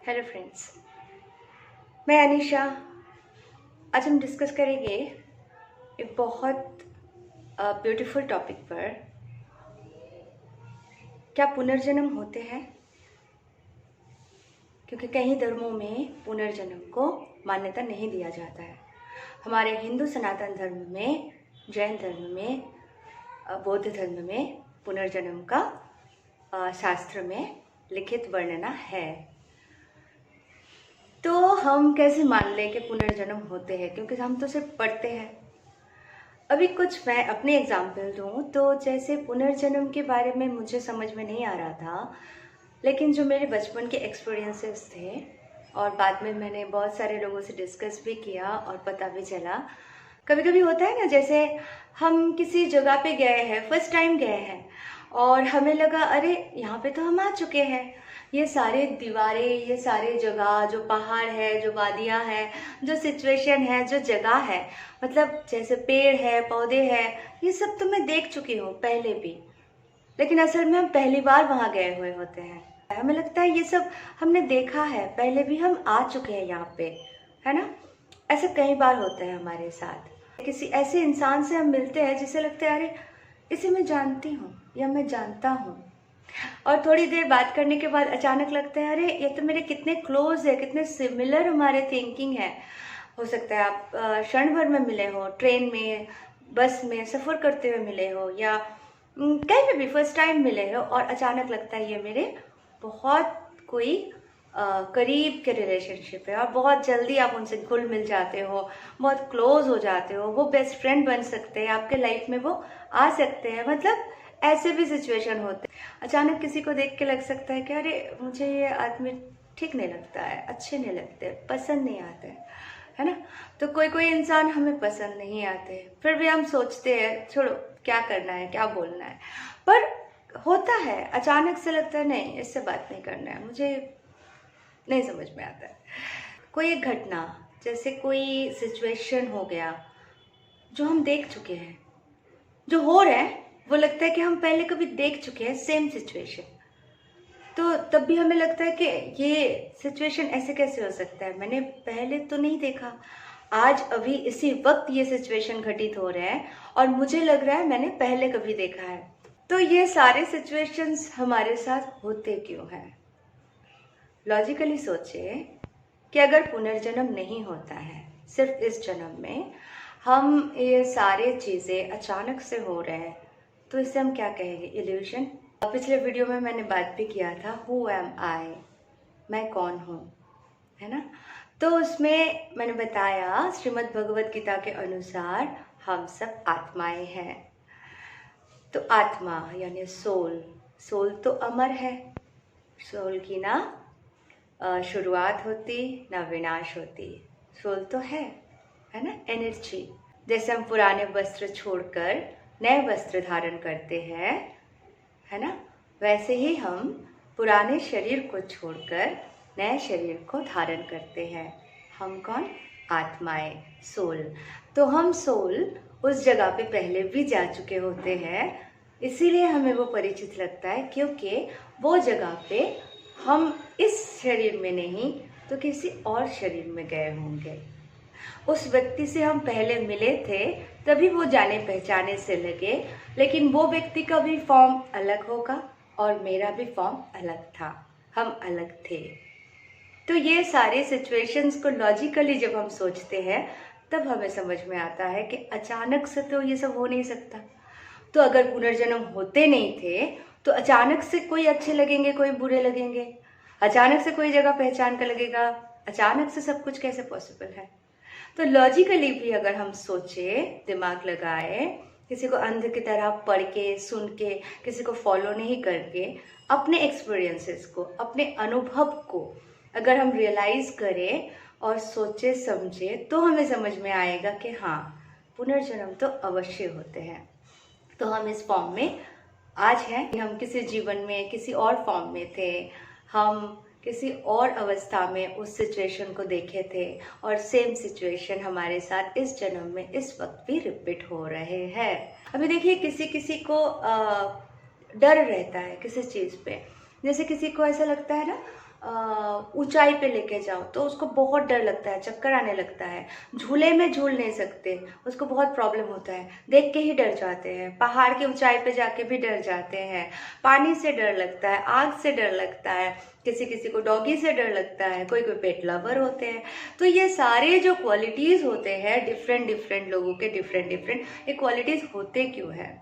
Hello friends, मैं अनीशा। आज हम डिस्कस करेंगे एक बहुत ब्यूटीफुल टॉपिक पर। क्या पुनर्जन्म होते हैं? क्योंकि कई धर्मों में पुनर्जन्म को मान्यता नहीं दिया जाता है। हमारे हिंदू सनातन धर्म में, जैन धर्म में, बौद्ध धर्म में पुनर्जन्म का शास्त्र में लिखित वर्णना है। तो हम कैसे मान लें कि पुनर्जन्म होते हैं, क्योंकि हम तो सिर्फ पढ़ते हैं। अभी कुछ मैं अपने एग्जाम्पल दूँ तो जैसे पुनर्जन्म के बारे में मुझे समझ में नहीं आ रहा था, लेकिन जो मेरे बचपन के एक्सपीरियंसेस थे और बाद में मैंने बहुत सारे लोगों से डिस्कस भी किया और पता भी चला। कभी कभी होता है ना, जैसे हम किसी जगह पे गए हैं, फर्स्ट टाइम गए हैं और हमें लगा अरे यहाँ पे तो हम आ चुके हैं। ये सारे दीवारें, ये सारे जगह, जो पहाड़ है, जो वादियाँ हैं, जो सिचुएशन है, जो जगह है, मतलब जैसे पेड़ है, पौधे हैं, ये सब तो मैं देख चुकी हूँ पहले भी। लेकिन असल में हम पहली बार वहाँ गए हुए होते हैं। हमें लगता है ये सब हमने देखा है, पहले भी हम आ चुके हैं यहाँ पे, है ना। ऐसे कई बार होता है हमारे साथ। किसी ऐसे इंसान से हम मिलते हैं जिसे लगता है अरे इसे मैं जानती हूँ या मैं जानता हूँ, और थोड़ी देर बात करने के बाद अचानक लगता है अरे ये तो मेरे कितने क्लोज है, कितने सिमिलर हमारे थिंकिंग है। हो सकता है आप क्षण भर में मिले हो, ट्रेन में, बस में सफ़र करते हुए मिले हो, या कहीं पे भी फर्स्ट टाइम मिले हो और अचानक लगता है ये मेरे बहुत कोई करीब के रिलेशनशिप है और बहुत जल्दी आप उनसे घुल मिल जाते हो, बहुत क्लोज हो जाते हो। वो बेस्ट फ्रेंड बन सकते हैं, आपके लाइफ में वो आ सकते हैं। मतलब ऐसे भी सिचुएशन होते हैं। अचानक किसी को देख के लग सकता है कि अरे मुझे ये आदमी ठीक नहीं लगता है, अच्छे नहीं लगते, पसंद नहीं आते, है ना। तो कोई कोई इंसान हमें पसंद नहीं आते, फिर भी हम सोचते हैं छोड़ो क्या करना है, क्या बोलना है। पर होता है, अचानक से लगता है नहीं इससे बात नहीं करना है, मुझे नहीं समझ में आता है। कोई एक घटना, जैसे कोई सिचुएशन हो गया जो हम देख चुके हैं, जो हो रहा है वो लगता है कि हम पहले कभी देख चुके हैं सेम सिचुएशन। तो तब भी हमें लगता है कि ये सिचुएशन ऐसे कैसे हो सकता है, मैंने पहले तो नहीं देखा, आज अभी इसी वक्त ये सिचुएशन घटित हो रहा है और मुझे लग रहा है मैंने पहले कभी देखा है। तो ये सारे सिचुएशंस हमारे साथ होते क्यों हैं? लॉजिकली सोचे कि अगर पुनर्जन्म नहीं होता है, सिर्फ इस जन्म में हम ये सारे चीज़ें अचानक से हो रहे हैं, तो इसे हम क्या कहेंगे? इल्यूशन। पिछले वीडियो में मैंने बात भी किया था, हु एम आई, मैं कौन हूँ, है ना। तो उसमें मैंने बताया श्रीमद् भगवत गीता के अनुसार हम सब आत्माएं हैं। तो आत्मा यानी सोल, सोल तो अमर है। सोल की ना शुरुआत होती ना विनाश होती। सोल तो है ना, एनर्जी। जैसे हम पुराने वस्त्र छोड़कर नए वस्त्र धारण करते हैं, है ना, वैसे ही हम पुराने शरीर को छोड़कर नए शरीर को धारण करते हैं। हम कौन? आत्माएं, सोल। तो हम सोल उस जगह पे पहले भी जा चुके होते हैं, इसीलिए हमें वो परिचित लगता है, क्योंकि वो जगह पे हम इस शरीर में नहीं तो किसी और शरीर में गए होंगे। उस व्यक्ति से हम पहले मिले थे, तभी वो जाने पहचाने से लगे, लेकिन वो व्यक्ति का भी फॉर्म अलग होगा और मेरा भी फॉर्म अलग था, हम अलग थे। तो ये सारे सिचुएशंस को लॉजिकली जब हम सोचते हैं तब हमें समझ में आता है कि अचानक से तो ये सब हो नहीं सकता। तो अगर पुनर्जन्म होते नहीं थे तो अचानक से कोई अच्छे लगेंगे, कोई बुरे लगेंगे, अचानक से कोई जगह पहचान कर लगेगा, अचानक से सब कुछ कैसे पॉसिबल है? तो लॉजिकली भी अगर हम सोचे, दिमाग लगाए, किसी को अंध की तरह पढ़ के, सुन के, किसी को फॉलो नहीं करके, अपने एक्सपीरियंसेस को, अपने अनुभव को अगर हम रियलाइज करें और सोचे समझे, तो हमें समझ में आएगा कि हाँ, पुनर्जन्म तो अवश्य होते हैं। तो हम इस फॉर्म में आज हैं, हम किसी जीवन में किसी और फॉर्म में थे, हम किसी और अवस्था में उस सिचुएशन को देखे थे और सेम सिचुएशन हमारे साथ इस जन्म में इस वक्त भी रिपीट हो रहे हैं। अभी देखिए, किसी किसी को डर रहता है किसी चीज़ पे। जैसे किसी को ऐसा लगता है ना ऊंचाई पे लेके जाओ तो उसको बहुत डर लगता है, चक्कर आने लगता है, झूले में झूल नहीं सकते, उसको बहुत प्रॉब्लम होता है, देख के ही डर जाते हैं, पहाड़ की ऊंचाई पे जाके भी डर जाते हैं, पानी से डर लगता है, आग से डर लगता है, किसी किसी को डॉगी से डर लगता है, कोई कोई पेट लवर होते हैं। तो ये सारे जो क्वालिटीज़ होते हैं डिफरेंट डिफरेंट लोगों के, डिफरेंट डिफरेंट, ये क्वालिटीज़ होते क्यों है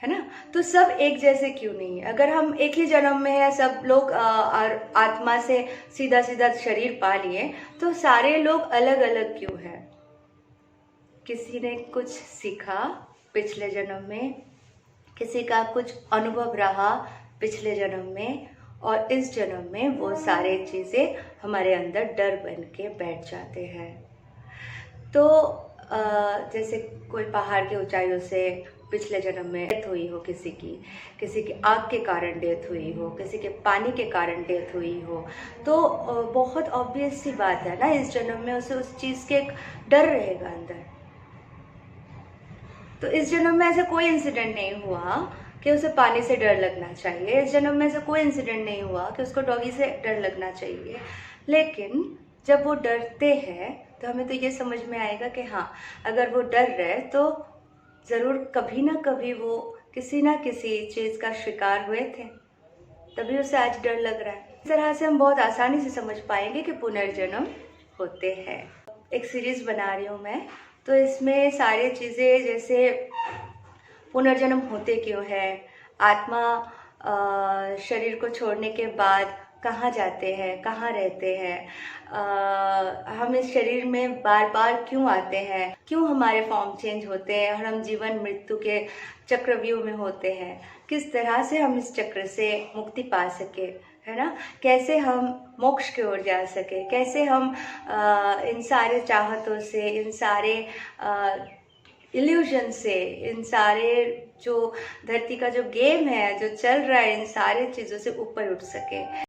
ना? तो सब एक जैसे क्यों नहीं है? अगर हम एक ही जन्म में है, सब लोग आत्मा से सीधा सीधा शरीर पा लिए, तो सारे लोग अलग अलग क्यों हैं? किसी ने कुछ सीखा पिछले जन्म में, किसी का कुछ अनुभव रहा पिछले जन्म में, और इस जन्म में वो सारे चीज़ें हमारे अंदर डर बन के बैठ जाते हैं। तो जैसे कोई पहाड़ की ऊंचाइयों से पिछले जन्म में डेथ हुई हो, किसी की आग के कारण डेथ हुई हो, किसी के पानी के कारण डेथ हुई हो, तो बहुत ऑब्वियस सी बात है ना, इस जन्म में उसे उस चीज़ के एक डर रहेगा अंदर। तो इस जन्म में ऐसा कोई इंसिडेंट नहीं हुआ कि उसे पानी से डर लगना चाहिए, इस जन्म में ऐसा कोई इंसिडेंट नहीं हुआ कि उसको डॉगी से डर लगना चाहिए, लेकिन जब वो डरते हैं तो हमें तो ये समझ में आएगा कि हाँ, अगर वो डर रहे तो ज़रूर कभी ना कभी वो किसी ना किसी चीज़ का शिकार हुए थे, तभी उसे आज डर लग रहा है। इस तरह से हम बहुत आसानी से समझ पाएंगे कि पुनर्जन्म होते हैं। एक सीरीज़ बना रही हूँ मैं, तो इसमें सारी चीज़ें, जैसे पुनर्जन्म होते क्यों है, आत्मा शरीर को छोड़ने के बाद कहाँ जाते हैं, कहाँ रहते हैं, हम इस शरीर में बार बार क्यों आते हैं, क्यों हमारे फॉर्म चेंज होते हैं और हम जीवन मृत्यु के चक्रव्यूह में होते हैं, किस तरह से हम इस चक्र से मुक्ति पा सके, है ना, कैसे हम मोक्ष की ओर जा सके, कैसे हम इन सारे चाहतों से, इन सारे इल्यूजन से, इन सारे जो धरती का जो गेम है जो चल रहा है, इन सारे चीज़ों से ऊपर उठ सके।